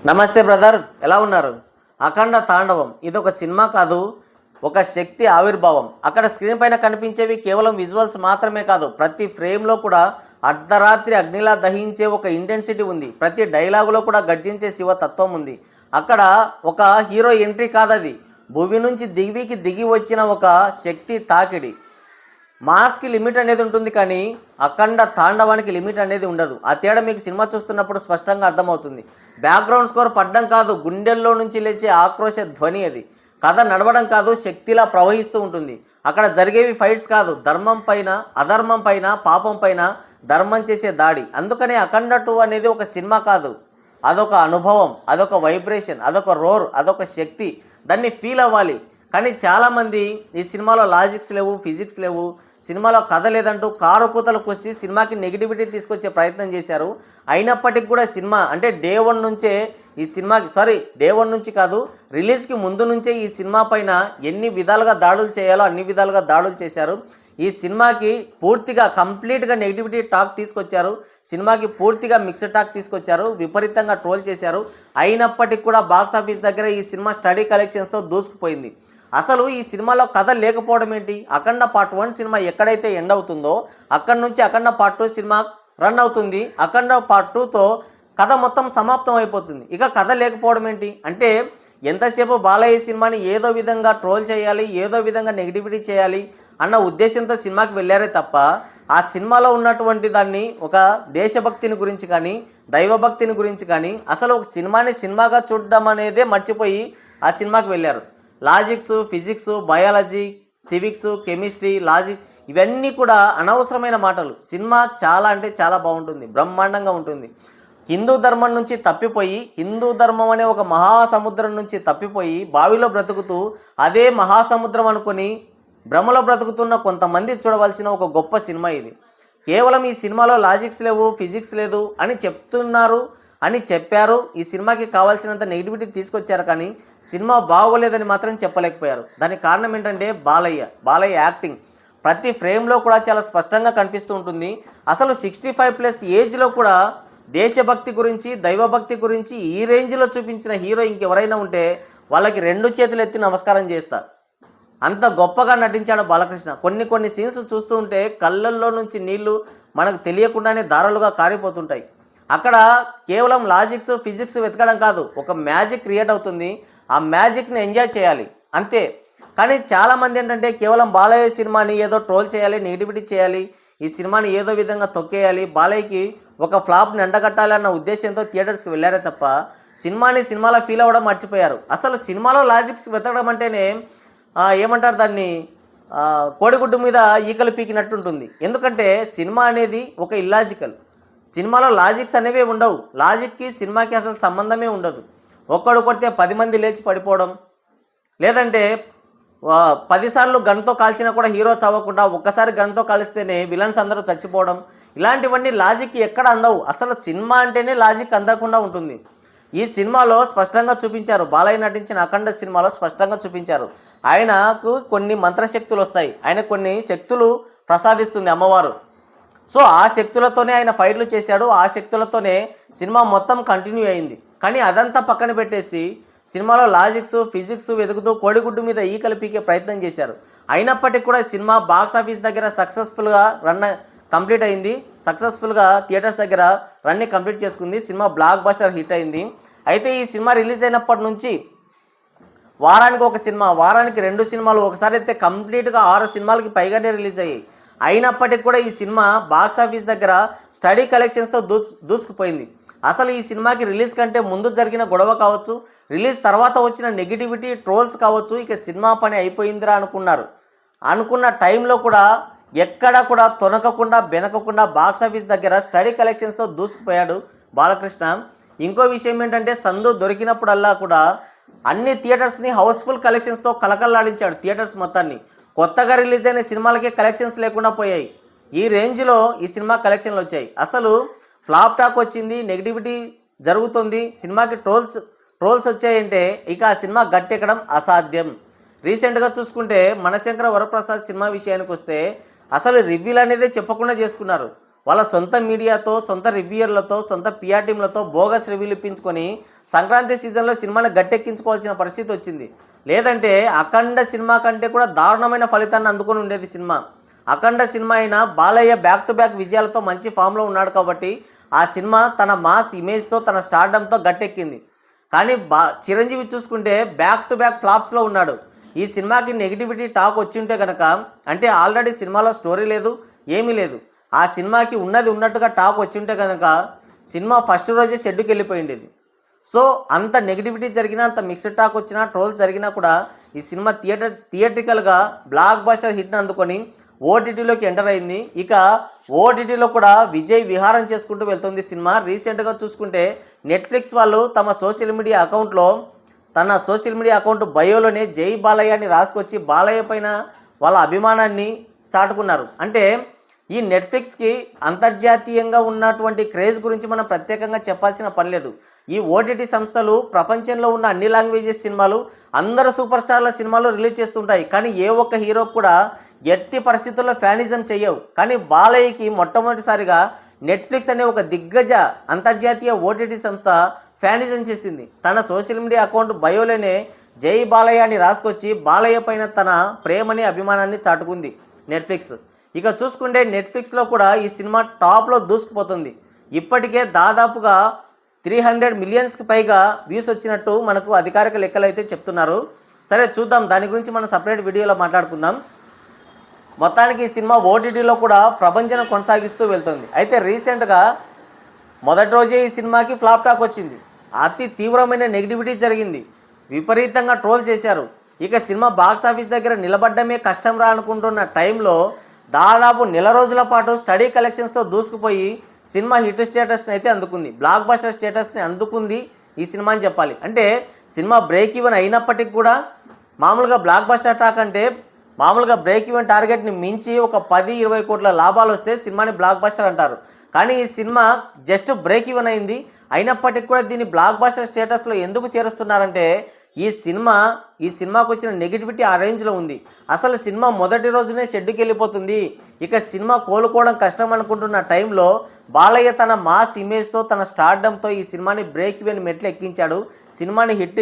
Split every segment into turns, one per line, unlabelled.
నమస్తే బ్రదర్, ఎలా ఉన్నారు? అఖండ తాండవం ఇది ఒక సినిమా కాదు, ఒక శక్తి ఆవిర్భావం. అక్కడ స్క్రీన్ పైన కనిపించేవి కేవలం విజువల్స్ మాత్రమే కాదు, ప్రతి ఫ్రేమ్లో కూడా అర్ధరాత్రి అగ్నిలా దహించే ఒక ఇంటెన్సిటీ ఉంది. ప్రతి డైలాగులో కూడా గర్జించే శివతత్వం ఉంది. అక్కడ ఒక హీరో ఎంట్రీ కాదది, భూమి నుంచి దిగికి దిగి వచ్చిన ఒక శక్తి తాకిడి. మాస్కి లిమిట్ అనేది ఉంటుంది, కానీ అఖండ తాండవానికి లిమిట్ అనేది ఉండదు. ఆ తేడా మీకు సినిమా చూస్తున్నప్పుడు స్పష్టంగా అర్థమవుతుంది. బ్యాక్గ్రౌండ్ స్కోర్ పడ్డం కాదు, గుండెల్లో నుంచి లేచే ఆక్రోశ ధ్వని అది. కథ నడవడం కాదు, శక్తిలా ప్రవహిస్తూ ఉంటుంది. అక్కడ జరిగేవి ఫైట్స్ కాదు, ధర్మం పైన అధర్మం పైన పాపం పైన ధర్మం చేసే దాడి. అందుకనే అఖండ 2 అనేది ఒక సినిమా కాదు, అదొక అనుభవం, అదొక వైబ్రేషన్, అదొక రోర్, అదొక శక్తి. దాన్ని ఫీల్ అవ్వాలి. కానీ చాలామంది ఈ సినిమాలో లాజిక్స్ లేవు, ఫిజిక్స్ లేవు, సినిమాలో కథ లేదంటూ కారు కూతలు కొసి సినిమాకి నెగిటివిటీ తీసుకొచ్చే ప్రయత్నం చేశారు. అయినప్పటికీ కూడా సినిమా అంటే డే 1 నుంచే ఈ సినిమాకి డే 1 నుంచి కాదు, రిలీజ్కి ముందు నుంచే ఈ సినిమా పైన ఎన్ని విధాలుగా దాడులు చేయాలో అన్ని విధాలుగా దాడులు చేశారు. ఈ సినిమాకి పూర్తిగా కంప్లీట్గా నెగిటివిటీ టాక్ తీసుకొచ్చారు. సినిమాకి పూర్తిగా మిక్స్డ్ టాక్ తీసుకొచ్చారు, విపరీతంగా ట్రోల్ చేశారు. అయినప్పటికీ కూడా బాక్స్ ఆఫీస్ దగ్గర ఈ సినిమా స్టడీ కలెక్షన్స్తో దూసుకుపోయింది. అసలు ఈ సినిమాలో కథ లేకపోవడం ఏంటి? అఖండ పార్ట్ 1 సినిమా ఎక్కడైతే ఎండ్ అవుతుందో అక్కడి నుంచి అఖండ పార్ట్ 2 సినిమా రన్ అవుతుంది. అఖండ పార్ట్ 2తో కథ మొత్తం సమాప్తం అయిపోతుంది. ఇక కథ లేకపోవడం ఏంటి అంటే, ఎంతసేపు బాలయ్య సినిమాని ఏదో విధంగా ట్రోల్ చేయాలి, ఏదో విధంగా నెగిటివిటీ చేయాలి అన్న ఉద్దేశంతో సినిమాకి వెళ్ళారే తప్ప, ఆ సినిమాలో ఉన్నటువంటి దాన్ని ఒక దేశభక్తిని గురించి కానీ దైవభక్తిని గురించి కానీ అసలు ఒక సినిమాని సినిమాగా చూడడం అనేదే మర్చిపోయి ఆ సినిమాకి వెళ్ళారు. Logics, physics, biology, civics, chemistry, logic ఇవన్నీ కూడా అనవసరమైన మాటలు. సినిమా చాలా అంటే చాలా బాగుంటుంది, బ్రహ్మాండంగా ఉంటుంది. హిందూ ధర్మం నుంచి తప్పిపోయి, హిందూ ధర్మం అనే ఒక మహాసముద్రం నుంచి తప్పిపోయి బావిలో బ్రతుకుతూ అదే మహాసముద్రం అనుకొని భ్రమలో బ్రతుకుతున్న కొంతమంది చూడవలసిన ఒక గొప్ప సినిమా ఇది. కేవలం ఈ సినిమాలో లాజిక్స్ లేవు, ఫిజిక్స్ లేదు అని చెప్తున్నారు అని చెప్పారు. ఈ సినిమాకి కావాల్సినంత నెగిటివిటీ తీసుకొచ్చారు, కానీ సినిమా బాగోలేదని మాత్రం చెప్పలేకపోయారు. దానికి కారణం ఏంటంటే బాలయ్య యాక్టింగ్ ప్రతి ఫ్రేమ్లో కూడా చాలా స్పష్టంగా కనిపిస్తూ ఉంటుంది. అసలు 65+ ఏజ్లో కూడా దేశభక్తి గురించి దైవభక్తి గురించి ఈ రేంజ్లో చూపించిన హీరో ఇంకెవరైనా ఉంటే వాళ్ళకి 2 చేతులు ఎత్తి నమస్కారం చేస్తా. అంత గొప్పగా నటించాడు బాలకృష్ణ. కొన్ని సీన్స్ చూస్తూ ఉంటే కళ్ళల్లో నుంచి నీళ్లు మనకు తెలియకుండానే దారాలుగా కారిపోతుంటాయి. అక్కడ కేవలం లాజిక్స్, ఫిజిక్స్ వెతకడం కాదు, ఒక మ్యాజిక్ క్రియేట్ అవుతుంది. ఆ మ్యాజిక్ని ఎంజాయ్ చేయాలి అంతే. కానీ చాలామంది ఏంటంటే కేవలం బాలయ్య సినిమాని ఏదో ట్రోల్ చేయాలి, నెగిటివిటీ చేయాలి, ఈ సినిమాని ఏదో విధంగా తొక్కేయాలి, బాలయ్యకి ఒక ఫ్లాప్ని ఎండగట్టాలి అన్న ఉద్దేశంతో థియేటర్స్కి వెళ్ళారే తప్ప సినిమాని సినిమాలో ఫీల్ అవ్వడం మర్చిపోయారు. అసలు సినిమాలో లాజిక్స్ వెతకడం అంటేనే ఏమంటారు దాన్ని, కోడిగుడ్డు మీద ఈకలు పీకినట్టుంటుంది. ఎందుకంటే సినిమా అనేది ఒక ఇల్లాజికల్. సినిమాలో లాజిక్స్ అనేవి ఉండవు. లాజిక్కి సినిమాకి అసలు సంబంధమే ఉండదు. ఒక్కడు కొడితే 10 మంది లేచి పడిపోవడం, లేదంటే 10 సార్లు గన్తో కాల్చినా కూడా హీరో చావకుండా ఒక్కసారి గన్తో కాలిస్తేనే విలన్స్ అందరూ చచ్చిపోవడం, ఇలాంటివన్నీ లాజిక్కి ఎక్కడ అందవు. అసలు సినిమా అంటేనే లాజిక్ అందకుండా ఉంటుంది. ఈ సినిమాలో స్పష్టంగా చూపించారు, బాలయ్య నటించిన అఖండ సినిమాలో స్పష్టంగా చూపించారు. ఆయనకు కొన్ని మంత్రశక్తులు వస్తాయి, ఆయన కొన్ని శక్తులు ప్రసాదిస్తుంది అమ్మవారు. సో ఆ శక్తులతోనే ఆయన ఫైట్లు చేశాడు, ఆ శక్తులతోనే సినిమా మొత్తం కంటిన్యూ అయింది. కానీ అదంతా పక్కన పెట్టేసి సినిమాలో లాజిక్స్, ఫిజిక్స్ వెతుకుతూ కోడిగుడ్డు మీద ఈకలు పీకే ప్రయత్నం చేశారు. అయినప్పటికీ కూడా సినిమా బాక్స్ ఆఫీస్ దగ్గర సక్సెస్ఫుల్గా కంప్లీట్ అయింది. సక్సెస్ఫుల్గా థియేటర్స్ దగ్గర రన్ని కంప్లీట్ చేసుకుంది. సినిమా బ్లాక్ బస్టర్ హిట్ అయింది. అయితే ఈ సినిమా రిలీజ్ అయినప్పటి నుంచి వారానికి ఒక సినిమా, వారానికి 2 సినిమాలు, ఒకసారి అయితే కంప్లీట్గా 6 సినిమాలకి పైగానే రిలీజ్ అయ్యాయి. అయినప్పటికీ కూడా ఈ సినిమా బాక్స్ ఆఫీస్ దగ్గర స్టడీ కలెక్షన్స్తో దూసుకుపోయింది. అసలు ఈ సినిమాకి రిలీజ్ కంటే ముందు జరిగిన గొడవ కావచ్చు, రిలీజ్ తర్వాత వచ్చిన నెగిటివిటీ, ట్రోల్స్ కావచ్చు, ఇక సినిమా పని అయిపోయిందిరా అనుకున్న టైంలో కూడా ఎక్కడ కూడా తొనకకుండా బెనకకుండా బాక్స్ ఆఫీస్ దగ్గర స్టడీ కలెక్షన్స్తో దూసుకుపోయాడు బాలకృష్ణ. ఇంకో విషయం ఏంటంటే, సందు దొరికినప్పుడల్లా కూడా అన్ని థియేటర్స్ని హౌస్ఫుల్ కలెక్షన్స్తో కలకల్లాడించాడు థియేటర్స్ మొత్తాన్ని. కొత్తగా రిలీజ్ అయిన సినిమాలకే కలెక్షన్స్ లేకుండా పోయాయి. ఈ రేంజ్లో ఈ సినిమా కలెక్షన్లు వచ్చాయి. అసలు ఫ్లాప్ టాక్ వచ్చింది, నెగిటివిటీ జరుగుతుంది, సినిమాకి ట్రోల్స్ వచ్చాయంటే ఇక ఆ సినిమా గట్టెక్కడం అసాధ్యం. రీసెంట్గా చూసుకుంటే మనశంకర వరప్రసాద్ సినిమా విషయానికి వస్తే అసలు రివ్యూలు అనేది చెప్పకుండా చేసుకున్నారు. వాళ్ళ సొంత మీడియాతో, సొంత రివ్యూయర్లతో, సొంత పిఆర్ టీంలతో బోగస్ రివ్యూలు ఇప్పించుకొని సంక్రాంతి సీజన్లో సినిమాని గట్టెక్కించుకోవాల్సిన పరిస్థితి వచ్చింది. లేదంటే అఖండ సినిమా కంటే కూడా దారుణమైన ఫలితాన్ని అందుకొని ఉండేది సినిమా. అఖండ సినిమా అయినా బాలయ్య బ్యాక్ టు బ్యాక్ విజయాలతో మంచి ఫామ్లో ఉన్నాడు కాబట్టి ఆ సినిమా తన మాస్ ఇమేజ్తో, తన స్టార్డంతో గట్టెక్కింది. కానీ చిరంజీవి చూసుకుంటే బ్యాక్ టు బ్యాక్ ఫ్లాప్స్లో ఉన్నాడు. ఈ సినిమాకి నెగిటివిటీ టాక్ వచ్చి ఉంటే కనుక, అంటే ఆల్రెడీ సినిమాలో స్టోరీ లేదు, ఏమీ లేదు, ఆ సినిమాకి ఉన్నది ఉన్నట్టుగా టాక్ వచ్చి ఉంటే కనుక సినిమా ఫస్ట్ రోజే షెడ్యూకి వెళ్ళిపోయిండేది. సో అంత నెగిటివిటీ జరిగినా, అంత మిక్స్డ్ టాక్ వచ్చినా, ట్రోల్స్ జరిగినా కూడా ఈ సినిమా థియేట్రికల్గా బ్లాక్ బస్టర్ హిట్ని అందుకొని ఓటీటీలోకి ఎంటర్ అయింది. ఇక ఓటీటీలో కూడా విజయ్ విహారం చేసుకుంటూ వెళ్తుంది సినిమా. రీసెంట్గా చూసుకుంటే నెట్ఫ్లిక్స్ వాళ్ళు తమ సోషల్ మీడియా అకౌంట్లో, తన సోషల్ మీడియా అకౌంట్ బయోలోనే జై బాలయ్య అని రాసుకొచ్చి బాలయ్య పైన వాళ్ళ అభిమానాన్ని చాటుకున్నారు. అంటే ఈ నెట్ఫ్లిక్స్కి అంతర్జాతీయంగా ఉన్నటువంటి క్రేజ్ గురించి మనం ప్రత్యేకంగా చెప్పాల్సిన పని లేదు. ఈ ఓటీటీ సంస్థలు ప్రపంచంలో ఉన్న అన్ని లాంగ్వేజెస్ సినిమాలు, అందరు సూపర్ స్టార్ల సినిమాలు రిలీజ్ చేస్తుంటాయి. కానీ ఏ ఒక్క హీరో కూడా ఎట్టి పరిస్థితుల్లో ఫ్యానిజం చెయ్యవు. కానీ బాలయ్యకి మొట్టమొదటిసారిగా నెట్ఫ్లిక్స్ అనే ఒక దిగ్గజ అంతర్జాతీయ ఓటీటీ సంస్థ ఫ్యానిజం చేసింది. తన సోషల్ మీడియా అకౌంట్ బయోలోనే జై బాలయ్య అని రాసుకొచ్చి బాలయ్య పైన తన ప్రేమని, అభిమానాన్ని చాటుకుంది నెట్ఫ్లిక్స్. ఇక చూసుకుంటే నెట్ఫ్లిక్స్లో కూడా ఈ సినిమా టాప్లో దూసుకుపోతుంది. ఇప్పటికే దాదాపుగా 300 మిలియన్స్కి పైగా వ్యూస్ వచ్చినట్టు మనకు అధికారిక లెక్కలు అయితే చెప్తున్నారు. సరే చూద్దాం, దాని గురించి మనం సపరేట్ వీడియోలో మాట్లాడుకుందాం. మొత్తానికి ఈ సినిమా ఓటీటీలో కూడా ప్రభంజనం కొనసాగిస్తూ వెళ్తుంది. అయితే రీసెంట్గా మొదటి రోజే ఈ సినిమాకి ఫ్లాప్ టాక్ వచ్చింది. అతి తీవ్రమైన నెగిటివిటీ జరిగింది. విపరీతంగా ట్రోల్ చేశారు. ఇక సినిమా బాక్స్ ఆఫీస్ దగ్గర నిలబడ్డమే కష్టం రా అనుకుంటున్న టైంలో దాదాపు నెల రోజుల పాటు స్టడీ కలెక్షన్స్తో దూసుకుపోయి సినిమా హిట్ స్టేటస్ని అయితే అందుకుంది. బ్లాక్ బస్టర్ స్టేటస్ని అందుకుంది ఈ సినిమా అని చెప్పాలి. అంటే సినిమా బ్రేక్ ఈవెన్ అయినప్పటికీ కూడా, మామూలుగా బ్లాక్ బస్టర్ టాక్ అంటే మామూలుగా బ్రేక్ ఈవెన్ టార్గెట్ని మించి ఒక 10-20 కోట్ల లాభాలు వస్తే సినిమాని బ్లాక్ బస్టర్ అంటారు. కానీ ఈ సినిమా జస్ట్ బ్రేక్ ఈవెన్ అయింది. అయినప్పటికీ కూడా దీన్ని బ్లాక్ బస్టర్ స్టేటస్లో ఎందుకు చేరుస్తున్నారంటే ఈ సినిమాకు వచ్చిన నెగిటివిటీ ఆ రేంజ్లో ఉంది. అసలు సినిమా మొదటి రోజునే షెడ్యూకి వెళ్ళిపోతుంది. ఇక సినిమా కోలుకోవడం కష్టం అనుకుంటున్న టైంలో బాలయ్య తన మాస్ ఇమేజ్తో, తన స్టార్డంతో ఈ సినిమాని బ్రేక్ ఈవెన్ మెట్లు ఎక్కించాడు. సినిమాని హిట్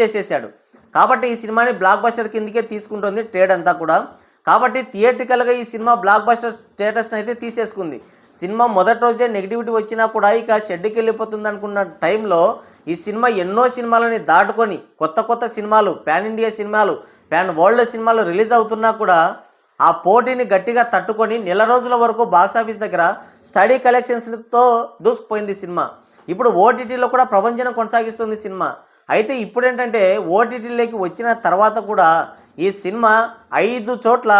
చేసేసాడు. కాబట్టి ఈ సినిమాని బ్లాక్ బస్టర్ కిందకే తీసుకుంటుంది ట్రేడ్ అంతా కూడా. కాబట్టి థియేట్రికల్గా ఈ సినిమా బ్లాక్ బస్టర్ స్టేటస్ని అయితే తీసేసుకుంది. సినిమా మొదటి రోజే నెగిటివిటీ వచ్చినా కూడా ఇక షెడ్యూకి వెళ్ళిపోతుంది అనుకున్న టైంలో ఈ సినిమా ఎన్నో సినిమాలని దాటుకొని కొత్త సినిమాలు, పాన్ ఇండియా సినిమాలు, పాన్ వరల్డ్ సినిమాలు రిలీజ్ అవుతున్నా కూడా ఆ పోటీని గట్టిగా తట్టుకొని నెల రోజుల వరకు బాక్సాఫీస్ దగ్గర స్టడీ కలెక్షన్స్తో దూసుకుపోయింది సినిమా. ఇప్పుడు ఓటీటీలో కూడా ప్రభంజనం కొనసాగిస్తుంది సినిమా. అయితే ఇప్పుడు ఏంటంటే ఓటీటీలోకి వచ్చిన తర్వాత కూడా ఈ సినిమా 5 చోట్ల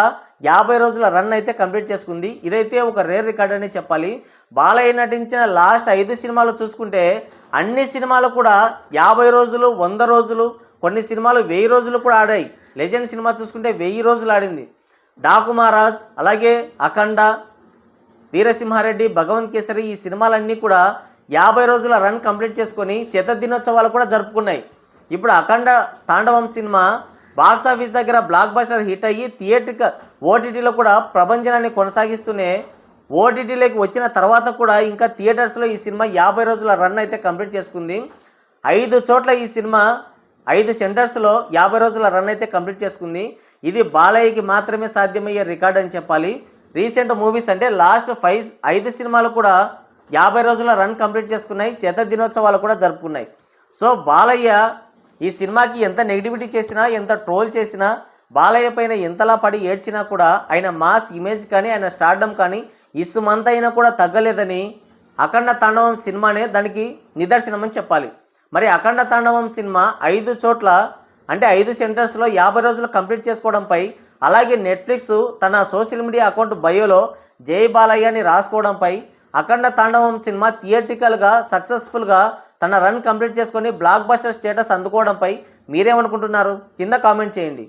50 రోజుల రన్ అయితే కంప్లీట్ చేసుకుంది. ఇదైతే ఒక రేర్ రికార్డ్ అని చెప్పాలి. బాలయ్య నటించిన లాస్ట్ 5 సినిమాలు చూసుకుంటే అన్ని సినిమాలు కూడా 50 రోజులు, 100 రోజులు, కొన్ని సినిమాలు 1000 రోజులు కూడా ఆడాయి. లెజెండ్ సినిమా చూసుకుంటే 1000 రోజులు ఆడింది. డాకు మహారాజ్, అలాగే అఖండ, వీరసింహారెడ్డి, భగవంత్ కేసరి, ఈ సినిమాలన్నీ కూడా 50 రోజుల రన్ కంప్లీట్ చేసుకొని శత దినోత్సవాలు కూడా జరుపుకున్నాయి. ఇప్పుడు అఖండ తాండవం సినిమా బాక్సాఫీస్ దగ్గర బ్లాక్ బస్టర్ హిట్ అయ్యి థియేట్రికల్ ఓటీటీలో కూడా ప్రభంజనాన్ని కొనసాగిస్తూనే ఓటీటీలోకి వచ్చిన తర్వాత కూడా ఇంకా థియేటర్స్లో ఈ సినిమా 50 రోజుల రన్ అయితే కంప్లీట్ చేసుకుంది. 5 చోట్ల ఈ సినిమా 5 సెంటర్స్లో 50 రోజుల రన్ అయితే కంప్లీట్ చేసుకుంది. ఇది బాలయ్యకి మాత్రమే సాధ్యమయ్యే రికార్డ్ అని చెప్పాలి. రీసెంట్ మూవీస్ అంటే లాస్ట్ 5 సినిమాలు కూడా 50 రోజుల రన్ కంప్లీట్ చేసుకున్నాయి. శత దినోత్సవాలు కూడా జరుపుకున్నాయి. సో బాలయ్య ఈ సినిమాకి ఎంత నెగిటివిటీ చేసినా, ఎంత ట్రోల్ చేసినా, బాలయ్య పైన ఎంతలా పడి ఏడ్చినా కూడా ఆయన మాస్ ఇమేజ్ కానీ, ఆయన స్టార్డమ్ కానీ ఇసుమంత అయినా కూడా తగ్గలేదని అఖండ తాండవం సినిమానే దానికి నిదర్శనమని చెప్పాలి. మరి అఖండ తాండవం సినిమా 5 చోట్ల అంటే 5 సెంటర్స్లో 50 రోజులు కంప్లీట్ చేసుకోవడంపై, అలాగే నెట్ఫ్లిక్స్ తన సోషల్ మీడియా అకౌంట్ బయోలో జై బాలయ్య అని రాసుకోవడంపై, అఖండ తాండవం సినిమా థియేట్రికల్గా సక్సెస్ఫుల్గా తన రన్ కంప్లీట్ చేసుకొని బ్లాక్ బస్టర్ స్టేటస్ అందుకోవడంపై మీరేమనుకుంటున్నారు? కింద కామెంట్ చేయండి.